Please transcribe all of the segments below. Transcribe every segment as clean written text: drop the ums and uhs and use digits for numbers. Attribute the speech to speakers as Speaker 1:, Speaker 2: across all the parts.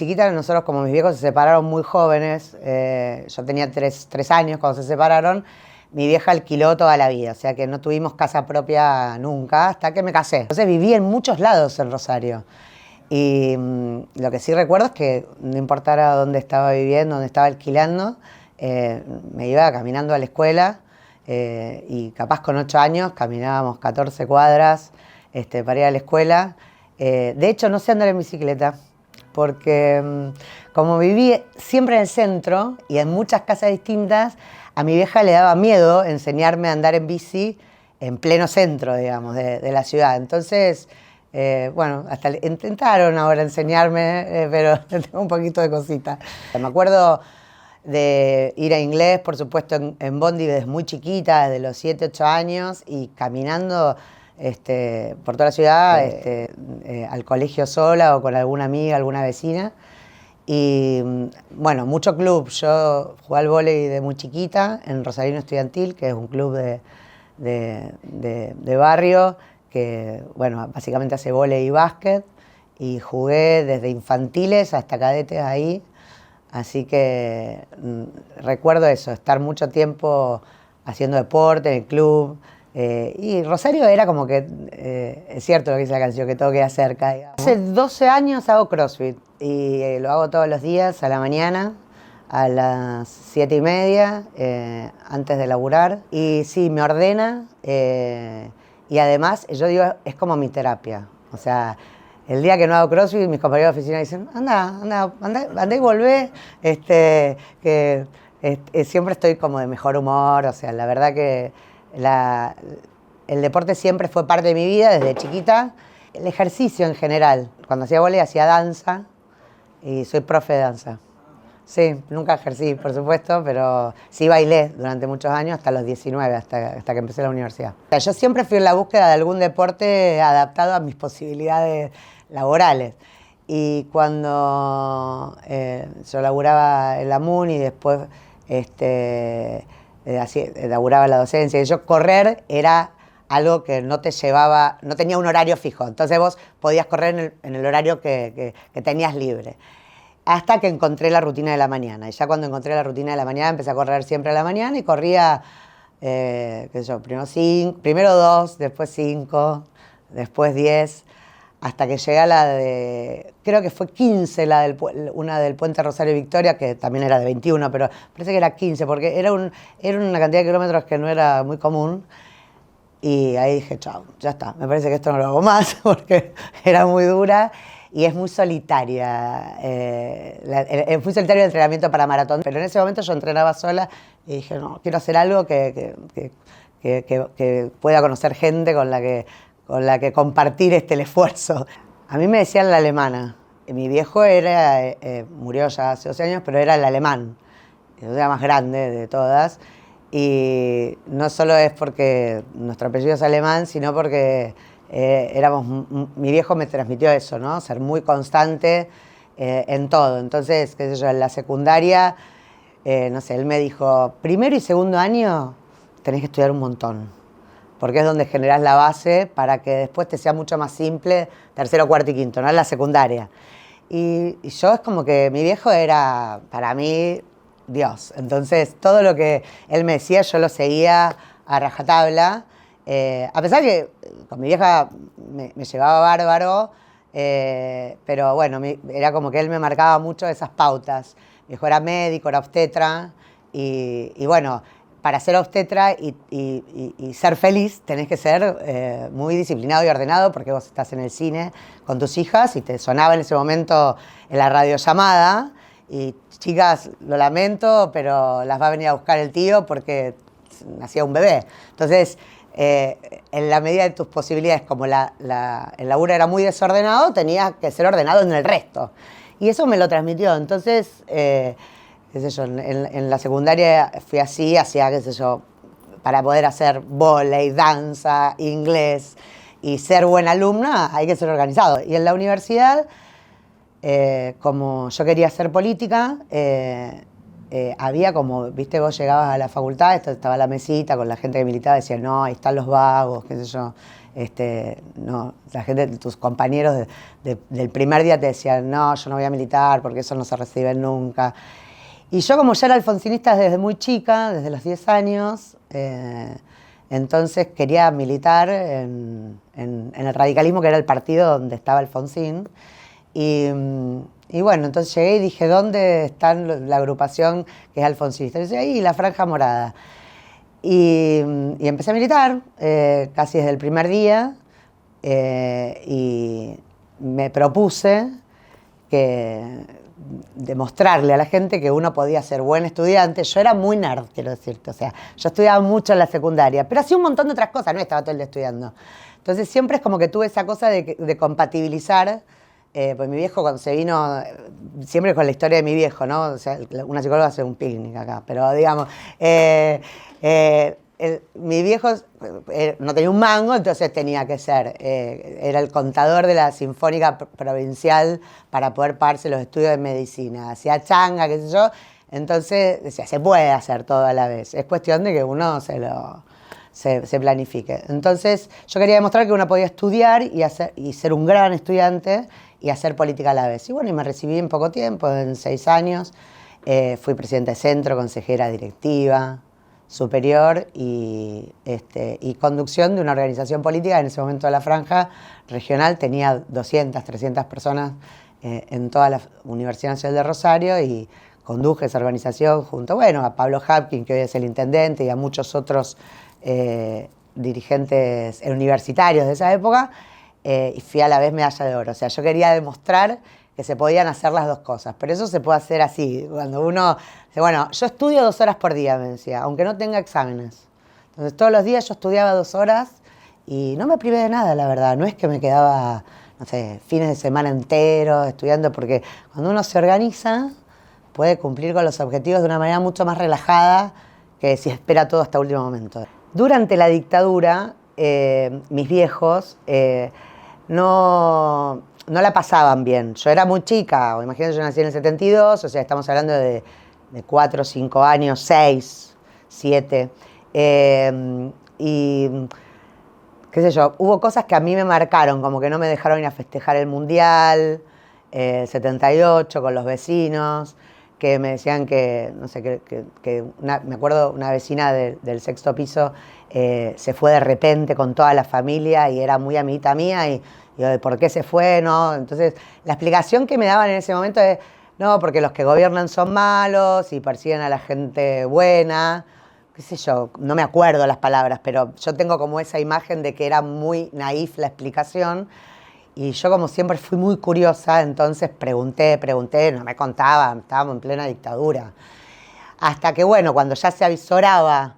Speaker 1: chiquita nosotros, como mis viejos se separaron muy jóvenes, yo tenía 3 años cuando se separaron, mi vieja alquiló toda la vida, o sea que no tuvimos casa propia nunca hasta que me casé. Entonces viví en muchos lados en Rosario. Y lo que sí recuerdo es que no importara dónde estaba viviendo, dónde estaba alquilando, me iba caminando a la escuela y capaz con 8 años caminábamos 14 cuadras para ir a la escuela. De hecho, no sé andar en bicicleta porque como viví siempre en el centro y en muchas casas distintas, a mi vieja le daba miedo enseñarme a andar en bici en pleno centro, digamos, de la ciudad. Entonces, bueno, hasta intentaron ahora enseñarme, pero tengo un poquito de cosita. Me acuerdo de ir a inglés, por supuesto, en bondi desde muy chiquita, desde los 7, 8 años, y caminando por toda la ciudad, al colegio sola o con alguna amiga, alguna vecina. Y bueno, mucho club. Yo jugué al vóley de muy chiquita en Rosarino Estudiantil, que es un club de barrio que, bueno, básicamente hace vóley y básquet. Y jugué desde infantiles hasta cadetes ahí. Así que recuerdo eso, estar mucho tiempo haciendo deporte en el club. Y Rosario era como que, es cierto lo que dice la canción, que todo queda cerca, digamos. Hace 12 años hago CrossFit y lo hago todos los días a la mañana, a las 7:30, antes de laburar. Y sí, me ordena y además, yo digo, es como mi terapia. O sea, el día que no hago CrossFit, mis compañeros de oficina dicen, anda y volvé, siempre estoy como de mejor humor. O sea, la verdad que el deporte siempre fue parte de mi vida desde chiquita. El ejercicio en general. Cuando hacía vóley hacía danza y soy profe de danza. Sí, nunca ejercí, por supuesto, pero sí bailé durante muchos años, hasta los 19, hasta que empecé la universidad. O sea, yo siempre fui en la búsqueda de algún deporte adaptado a mis posibilidades laborales. Y cuando yo laburaba en la MUN y después laburaba en la docencia, y yo correr era algo que no te llevaba, no tenía un horario fijo. Entonces vos podías correr en el horario que tenías libre. Hasta que encontré la rutina de la mañana. Y ya cuando encontré la rutina de la mañana, empecé a correr siempre a la mañana y corría, qué sé yo, primero 2, después 5, después 10, hasta que llegué a la de, creo que fue 15, una del Puente Rosario Victoria, que también era de 21, pero parece que era 15, porque era una cantidad de kilómetros que no era muy común. Y ahí dije, chao, ya está, me parece que esto no lo hago más, porque era muy dura. Y es muy solitaria, es muy solitario el entrenamiento para maratón, pero en ese momento yo entrenaba sola y dije, no, quiero hacer algo que pueda conocer gente con la que compartir el esfuerzo. A mí me decían la alemana. Mi viejo murió ya hace 12 años, pero era el alemán, era más grande de todas. Y no solo es porque nuestro apellido es alemán, sino porque mi viejo me transmitió eso, ¿no? Ser muy constante en todo. Entonces, qué sé yo, en la secundaria, no sé, él me dijo, primero y segundo año tenés que estudiar un montón, porque es donde generás la base para que después te sea mucho más simple tercero, cuarto y quinto, ¿no? En la secundaria. Y yo es como que mi viejo era, para mí, Dios. Entonces, todo lo que él me decía, yo lo seguía a rajatabla. A pesar que con mi vieja me llevaba bárbaro, pero bueno, era como que él me marcaba mucho esas pautas. Mi viejo era médico, era obstetra, y bueno, para ser obstetra y ser feliz tenés que ser muy disciplinado y ordenado, porque vos estás en el cine con tus hijas y te sonaba en ese momento en la radiollamada, y chicas, lo lamento, pero las va a venir a buscar el tío porque nacía un bebé. Entonces, en la medida de tus posibilidades, como el laburo era muy desordenado, tenías que ser ordenado en el resto. Y eso me lo transmitió. Entonces, qué sé yo, en la secundaria fui así, hacía, qué sé yo, para poder hacer vóley, danza, inglés y ser buena alumna, hay que ser organizado. Y en la universidad, como yo quería hacer política, había como, viste, vos llegabas a la facultad, estaba la mesita con la gente que militaba, decían, no, ahí están los vagos, qué sé yo. no, la gente, tus compañeros del primer día te decían, no, yo no voy a militar porque eso no se recibe nunca. Y yo como ya era alfonsinista desde muy chica, desde los 10 años, entonces quería militar en el radicalismo, que era el partido donde estaba Alfonsín. Y bueno, entonces llegué y dije, ¿dónde está la agrupación que es alfonsinista? Y dice, ahí, la Franja Morada. Y empecé a militar casi desde el primer día y me propuse demostrarle a la gente que uno podía ser buen estudiante. Yo era muy nerd, quiero decirte, o sea, yo estudiaba mucho en la secundaria, pero hacía un montón de otras cosas, no estaba todo el día estudiando. Entonces siempre es como que tuve esa cosa de compatibilizar, pues mi viejo cuando se vino, siempre con la historia de mi viejo, ¿no? O sea, una psicóloga hace un picnic acá, pero digamos, mi viejo no tenía un mango, entonces tenía que ser, era el contador de la Sinfónica Provincial para poder pagarse los estudios de medicina. Hacía changa, qué sé yo, entonces decía, se puede hacer todo a la vez. Es cuestión de que uno se planifique. Entonces yo quería demostrar que uno podía estudiar y ser un gran estudiante y hacer política a la vez. Y bueno, y me recibí en poco tiempo, en 6 años. Fui presidenta de centro, consejera directiva superior y conducción de una organización política. En ese momento la Franja Regional tenía 200, 300 personas en toda la Universidad Nacional de Rosario y conduje esa organización junto, bueno, a Pablo Hapkin, que hoy es el intendente, y a muchos otros dirigentes universitarios de esa época, y fui a la vez medalla de oro. O sea, yo quería demostrar que se podían hacer las dos cosas, pero eso se puede hacer así, cuando uno dice, bueno, yo estudio 2 horas por día, me decía, aunque no tenga exámenes. Entonces todos los días yo estudiaba 2 horas y no me privé de nada, la verdad, no es que me quedaba, no sé, fines de semana enteros estudiando, porque cuando uno se organiza puede cumplir con los objetivos de una manera mucho más relajada que si espera todo hasta último momento. Durante la dictadura, mis viejos no la pasaban bien. Yo era muy chica, imagínate, yo nací en el 72, o sea, estamos hablando de 4, 5 años, 6, 7. Y qué sé yo, hubo cosas que a mí me marcaron, como que no me dejaron ir a festejar el Mundial, 78, con los vecinos, que me decían que, no sé, me acuerdo una vecina del 6º piso se fue de repente con toda la familia y era muy amiguita mía y yo, ¿por qué se fue? ¿No? Entonces, la explicación que me daban en ese momento es, no, porque los que gobiernan son malos y persiguen a la gente buena, qué sé yo, no me acuerdo las palabras, pero yo tengo como esa imagen de que era muy naif la explicación. Y yo, como siempre, fui muy curiosa, entonces pregunté, no me contaban, estábamos en plena dictadura. Hasta que, bueno, cuando ya se avisoraba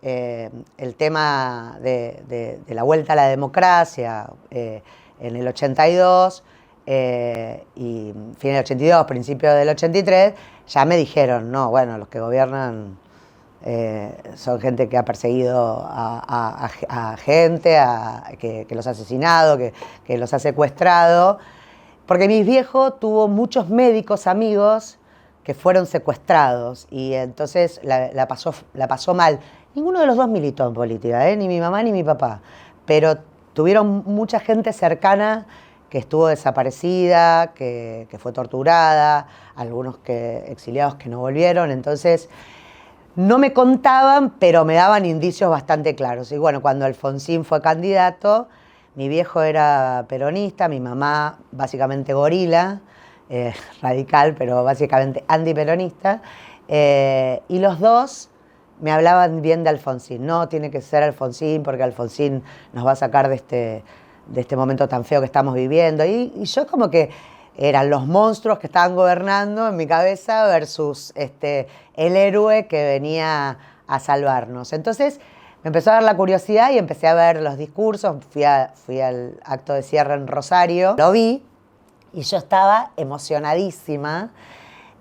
Speaker 1: el tema de la vuelta a la democracia en el 82, y fin del 82, principio del 83, ya me dijeron, no, bueno, los que gobiernan son gente que ha perseguido a gente, que los ha asesinado, que los ha secuestrado. Porque mi viejo tuvo muchos médicos amigos que fueron secuestrados y entonces la pasó mal. Ninguno de los dos militó en política, ni mi mamá ni mi papá, pero tuvieron mucha gente cercana que estuvo desaparecida, que fue torturada, algunos exiliados que no volvieron, entonces no me contaban, pero me daban indicios bastante claros. Y bueno, cuando Alfonsín fue candidato, mi viejo era peronista, mi mamá básicamente gorila, radical, pero básicamente antiperonista, y los dos me hablaban bien de Alfonsín. No, tiene que ser Alfonsín, porque Alfonsín nos va a sacar de este momento tan feo que estamos viviendo. Y yo como que eran los monstruos que estaban gobernando en mi cabeza versus el héroe que venía a salvarnos. Entonces me empezó a dar la curiosidad y empecé a ver los discursos. Fui al acto de cierre en Rosario, lo vi y yo estaba emocionadísima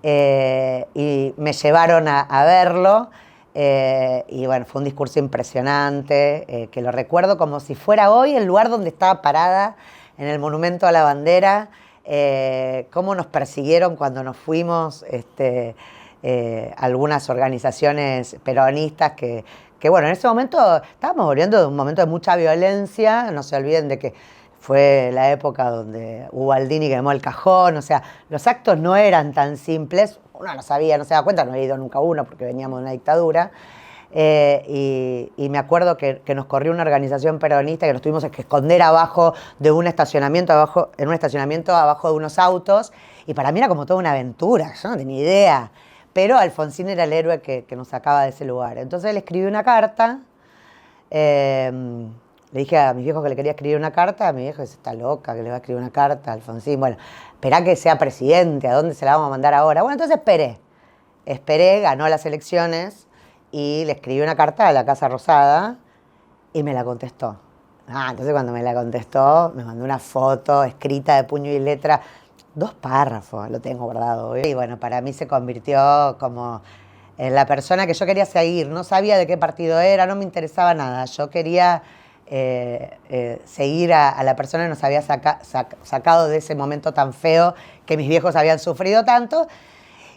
Speaker 1: y me llevaron a verlo. Y bueno, fue un discurso impresionante, que lo recuerdo como si fuera hoy el lugar donde estaba parada, en el Monumento a la Bandera, cómo nos persiguieron cuando nos fuimos, algunas organizaciones peronistas que que bueno, en ese momento estábamos volviendo de un momento de mucha violencia, no se olviden de que fue la época donde Ubaldini quemó el cajón, o sea, los actos no eran tan simples, uno no sabía, no se daba cuenta, no había ido nunca uno porque veníamos de una dictadura. Y me acuerdo que nos corrió una organización peronista que nos tuvimos que esconder abajo de un estacionamiento, en un estacionamiento abajo de unos autos, y para mí era como toda una aventura, yo no tenía idea, pero Alfonsín era el héroe que nos sacaba de ese lugar. Entonces le escribí una carta, le dije a mis viejos que le quería escribir una carta, a mi viejo dice, está loca, que le va a escribir una carta a Alfonsín, bueno, esperá que sea presidente, ¿a dónde se la vamos a mandar ahora? Bueno, entonces esperé, ganó las elecciones, y le escribí una carta a la Casa Rosada y me la contestó. Entonces cuando me la contestó, me mandó una foto escrita de puño y letra, 2 párrafos, lo tengo guardado. Y bueno, para mí se convirtió como en la persona que yo quería seguir. No sabía de qué partido era, no me interesaba nada. Yo quería seguir a la persona que nos había sacado de ese momento tan feo que mis viejos habían sufrido tanto.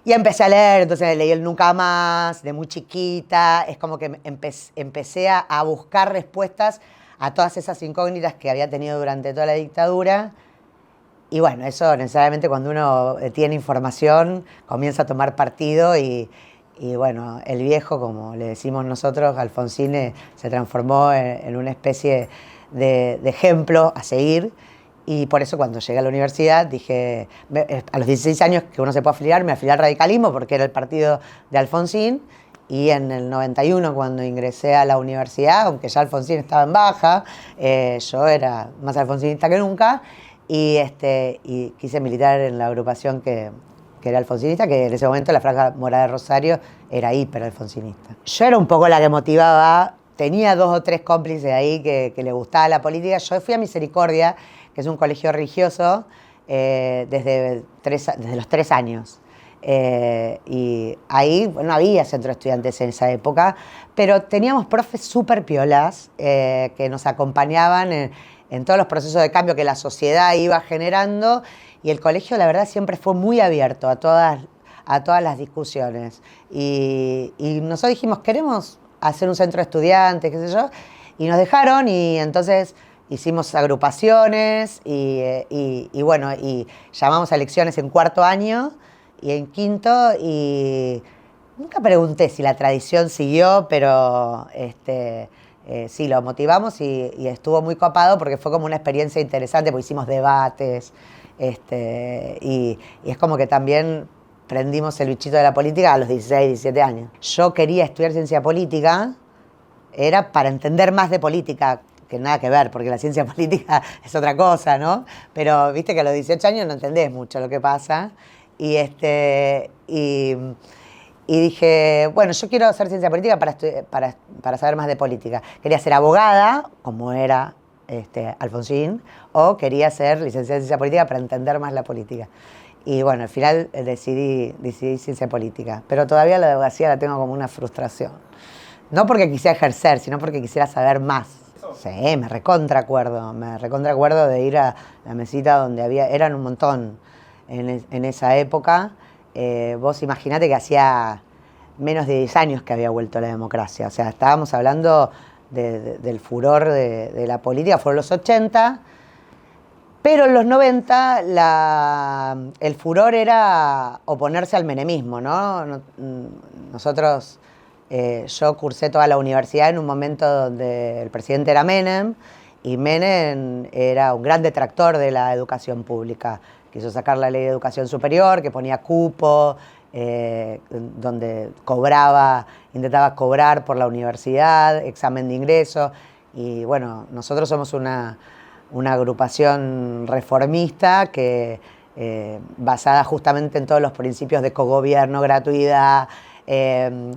Speaker 1: Y empecé a leer, entonces leí el Nunca Más, de muy chiquita, es como que empecé a buscar respuestas a todas esas incógnitas que había tenido durante toda la dictadura. Y bueno, eso necesariamente cuando uno tiene información comienza a tomar partido y bueno, el viejo, como le decimos nosotros, Alfonsín, se transformó en una especie de ejemplo a seguir. Y por eso cuando llegué a la universidad dije, a los 16 años que uno se puede afiliar, me afilié al radicalismo porque era el partido de Alfonsín. Y en el 91, cuando ingresé a la universidad, aunque ya Alfonsín estaba en baja, yo era más alfonsinista que nunca. Y quise militar en la agrupación que era alfonsinista, que en ese momento la Franja Morada de Rosario era hiper alfonsinista. Yo era un poco la que motivaba, tenía 2 o 3 cómplices ahí que le gustaba la política. Yo fui a Misericordia, que es un colegio religioso, desde los 3 años. Y ahí no había centro de estudiantes en esa época, pero teníamos profes súper piolas que nos acompañaban en todos los procesos de cambio que la sociedad iba generando, y el colegio, la verdad, siempre fue muy abierto a todas las discusiones. Y nosotros dijimos, queremos hacer un centro de estudiantes, qué sé yo, y nos dejaron, y entonces hicimos agrupaciones y bueno, y llamamos a elecciones en 4.º año y en 5.º, y nunca pregunté si la tradición siguió, pero sí, lo motivamos y estuvo muy copado porque fue como una experiencia interesante, porque hicimos debates, y es como que también prendimos el bichito de la política a los 16, 17 años. Yo quería estudiar ciencia política, era para entender más de política, que nada que ver, porque la ciencia política es otra cosa, ¿no? Pero viste que a los 18 años no entendés mucho lo que pasa. Y dije, bueno, yo quiero hacer ciencia política para saber más de política. Quería ser abogada, como era Alfonsín, o quería ser licenciada en ciencia política para entender más la política. Y bueno, al final decidí ciencia política, pero todavía la abogacía la tengo como una frustración. No porque quisiera ejercer, sino porque quisiera saber más. Sí, me recontra acuerdo de ir a la mesita donde eran un montón en esa época. Vos imaginate que hacía menos de 10 años que había vuelto la democracia. O sea, estábamos hablando del furor de la política, fueron los 80, pero en los 90 el furor era oponerse al menemismo, ¿no? Nosotros... yo cursé toda la universidad en un momento donde el presidente era Menem, y Menem era un gran detractor de la educación pública. Quiso sacar la ley de educación superior, que ponía cupo, donde intentaba cobrar por la universidad, examen de ingreso. Y bueno, nosotros somos una agrupación reformista que basada justamente en todos los principios de cogobierno, gratuidad,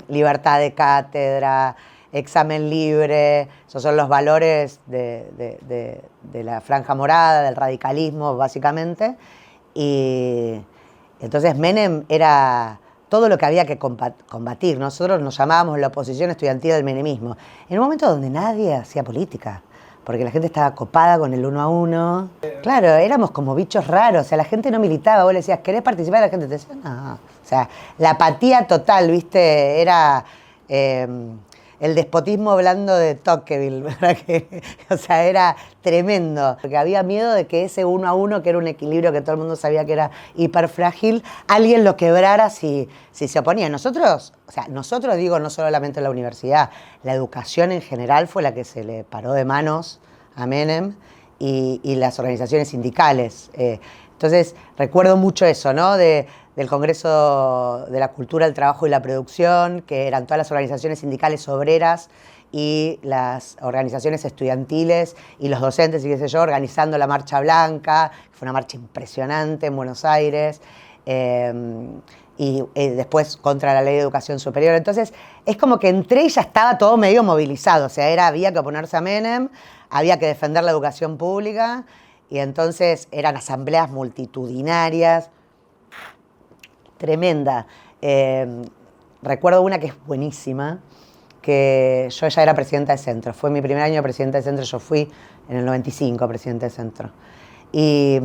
Speaker 1: libertad de cátedra, examen libre. Esos son los valores de la Franja Morada, del radicalismo, básicamente. Y entonces Menem era todo lo que había que combatir. Nosotros nos llamábamos la oposición estudiantil del menemismo, en un momento donde nadie hacía política, porque la gente estaba copada con el 1 a 1. Claro, éramos como bichos raros, o sea, la gente no militaba, vos le decías, ¿querés participar? Y la gente te decía, no. O sea, la apatía total, ¿viste? Era el despotismo blando de Tocqueville, ¿verdad? O sea, era tremendo, porque había miedo de que ese 1 a 1, que era un equilibrio que todo el mundo sabía que era hiperfrágil, alguien lo quebrara si se oponía. Nosotros, o sea, nosotros digo, no solamente la universidad, la educación en general fue la que se le paró de manos a Menem y las organizaciones sindicales. Entonces, recuerdo mucho eso, ¿no? Del Congreso de la Cultura, el Trabajo y la Producción, que eran todas las organizaciones sindicales obreras y las organizaciones estudiantiles y los docentes y qué sé yo, organizando la Marcha Blanca, que fue una marcha impresionante en Buenos Aires, y después contra la Ley de Educación Superior. Entonces, es como que entre ellas estaba todo medio movilizado, o sea, había que oponerse a Menem, había que defender la educación pública, y entonces eran asambleas multitudinarias, tremenda. Recuerdo una que es buenísima, que yo ya era presidenta de centro. Fue mi primer año de presidenta de centro, yo fui en el 95 presidenta de centro. Y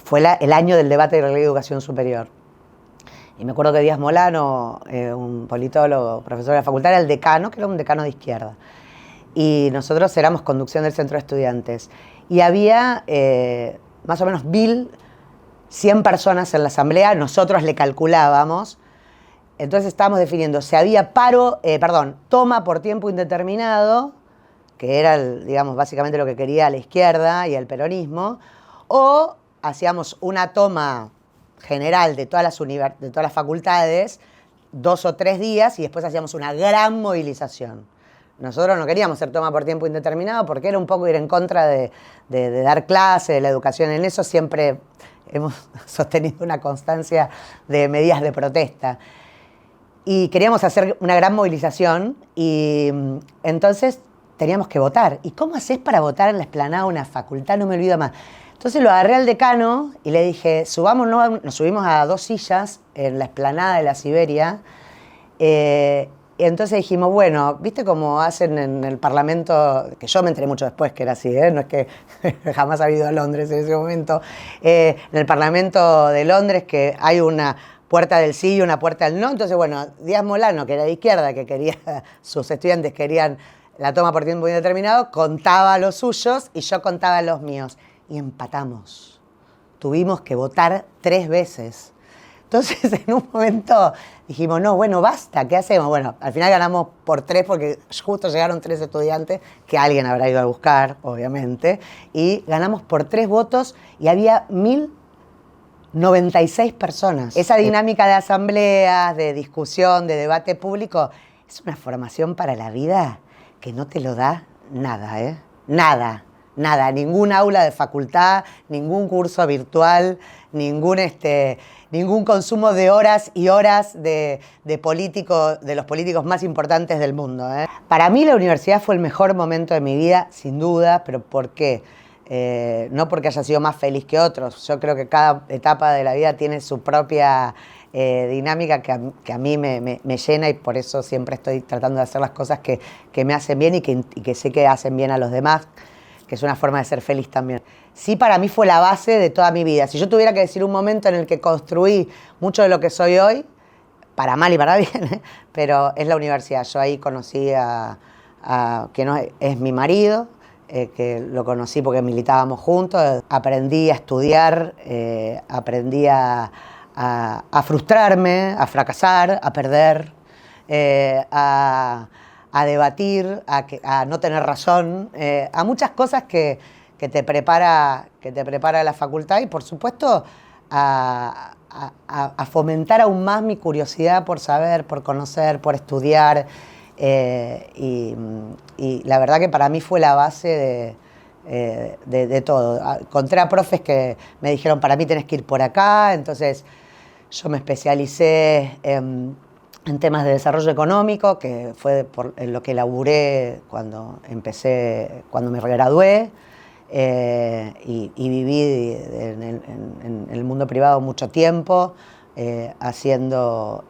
Speaker 1: fue el año del debate de la Ley de Educación Superior. Y me acuerdo que Díaz Molano, un politólogo, profesor de la facultad, era el decano, que era un decano de izquierda. Y nosotros éramos conducción del centro de estudiantes. Y había más o menos 1.100 personas en la asamblea, nosotros le calculábamos. Entonces estábamos definiendo si había toma por tiempo indeterminado, que era, digamos, básicamente lo que quería la izquierda y el peronismo, o hacíamos una toma general de todas las facultades, 2 o 3 días, y después hacíamos una gran movilización. Nosotros no queríamos hacer toma por tiempo indeterminado porque era un poco ir en contra de dar clase, de la educación. En eso siempre hemos sostenido una constancia de medidas de protesta. Y queríamos hacer una gran movilización y entonces teníamos que votar. ¿Y cómo haces para votar en la explanada de una facultad? No me olvido más. Entonces lo agarré al decano y le dije, nos subimos a 2 sillas en la explanada de la Siberia. Y entonces dijimos, bueno, ¿viste cómo hacen en el Parlamento? Que yo me enteré mucho después que era así, no es que jamás ha ido a Londres en ese momento. En el Parlamento de Londres, que hay una puerta del sí y una puerta del no. Entonces, bueno, Díaz Molano, que era de izquierda, que sus estudiantes querían la toma por tiempo indeterminado, contaba los suyos y yo contaba los míos. Y empatamos. Tuvimos que votar 3 veces. Entonces, en un momento dijimos, no, bueno, basta, ¿qué hacemos? Bueno, al final ganamos por 3 porque justo llegaron 3 estudiantes, que alguien habrá ido a buscar, obviamente, y ganamos por 3 votos y había 1.096 personas. Esa dinámica de asambleas, de discusión, de debate público, es una formación para la vida que no te lo da nada, ¿eh? Nada. Nada, ningún aula de facultad, ningún curso virtual, ningún consumo de horas y horas de los políticos más importantes del mundo. Para mí la universidad fue el mejor momento de mi vida, sin duda, pero ¿por qué? No porque haya sido más feliz que otros. Yo creo que cada etapa de la vida tiene su propia dinámica que a mí me llena y por eso siempre estoy tratando de hacer las cosas que me hacen bien y que sé que hacen bien a los demás, que es una forma de ser feliz también. Sí, para mí fue la base de toda mi vida. Si yo tuviera que decir un momento en el que construí mucho de lo que soy hoy, para mal y para bien, pero es la universidad. Yo ahí conocí que no es mi marido, que lo conocí porque militábamos juntos. Aprendí a estudiar, aprendí a frustrarme, a fracasar, a perder, a debatir, a no tener razón, a muchas cosas que te prepara la facultad y, por supuesto, a fomentar aún más mi curiosidad por saber, por conocer, por estudiar. Y la verdad que para mí fue la base de todo. Encontré a profes que me dijeron, para mí tenés que ir por acá, entonces yo me especialicé en temas de desarrollo económico, que fue en lo que laburé cuando me gradué, y viví en el mundo privado mucho tiempo, haciendo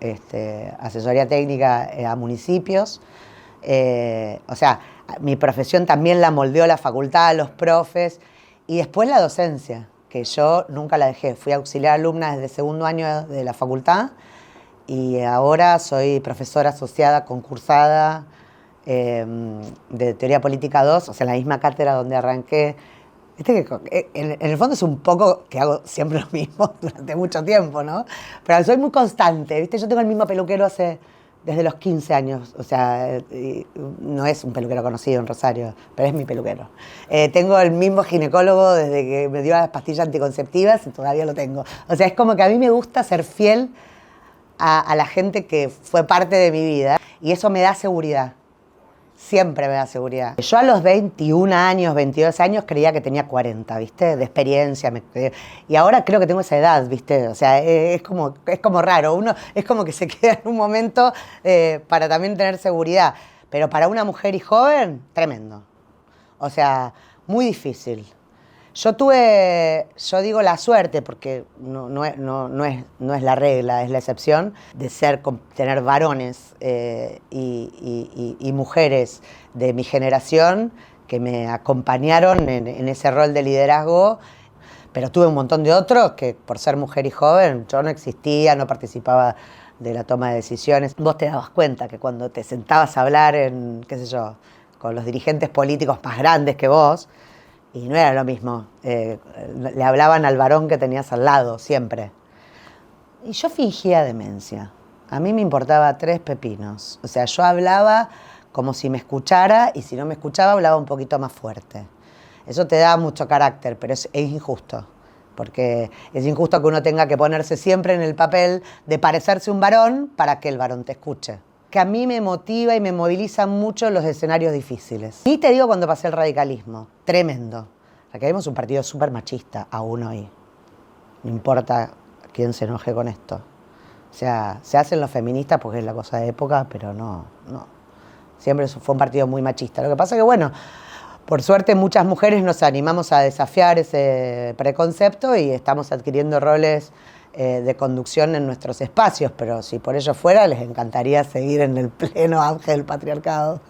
Speaker 1: asesoría técnica a municipios. O sea, mi profesión también la moldeó la facultad, los profes, y después la docencia, que yo nunca la dejé. Fui auxiliar alumna desde 2.º año de la facultad, y ahora soy profesora asociada, concursada de Teoría Política 2, o sea, en la misma cátedra donde arranqué. Viste que en el fondo es un poco que hago siempre lo mismo durante mucho tiempo, ¿no? Pero soy muy constante, ¿viste? Yo tengo el mismo peluquero desde los 15 años, o sea, no es un peluquero conocido en Rosario, pero es mi peluquero. Tengo el mismo ginecólogo desde que me dio las pastillas anticonceptivas y todavía lo tengo. O sea, es como que a mí me gusta ser fiel a la gente que fue parte de mi vida y eso me da seguridad. Siempre me da seguridad. Yo a los 21 años, 22 años creía que tenía 40, ¿viste? De experiencia. Y ahora creo que tengo esa edad, ¿viste? O sea, es como raro. Uno es como que se queda en un momento para también tener seguridad. Pero para una mujer y joven, tremendo. O sea, muy difícil. Yo digo la suerte, porque no es la regla, es la excepción, de tener varones y mujeres de mi generación que me acompañaron en ese rol de liderazgo, pero tuve un montón de otros que por ser mujer y joven yo no existía, no participaba de la toma de decisiones. Vos te dabas cuenta que cuando te sentabas a hablar qué sé yo, con los dirigentes políticos más grandes que vos, y no era lo mismo, le hablaban al varón que tenías al lado, siempre. Y yo fingía demencia. A mí me importaba 3 pepinos. O sea, yo hablaba como si me escuchara y si no me escuchaba hablaba un poquito más fuerte. Eso te da mucho carácter, pero es injusto. Porque es injusto que uno tenga que ponerse siempre en el papel de parecerse un varón para que el varón te escuche. Que a mí me motiva y me moviliza mucho los escenarios difíciles. Y te digo cuando pasé el radicalismo, tremendo. El radicalismo es un partido súper machista, aún hoy. No importa quién se enoje con esto. O sea, se hacen los feministas porque es la cosa de época, pero no. Siempre fue un partido muy machista. Lo que pasa es que, bueno, por suerte muchas mujeres nos animamos a desafiar ese preconcepto y estamos adquiriendo roles de conducción en nuestros espacios, pero si por ello fuera, les encantaría seguir en el pleno auge del patriarcado.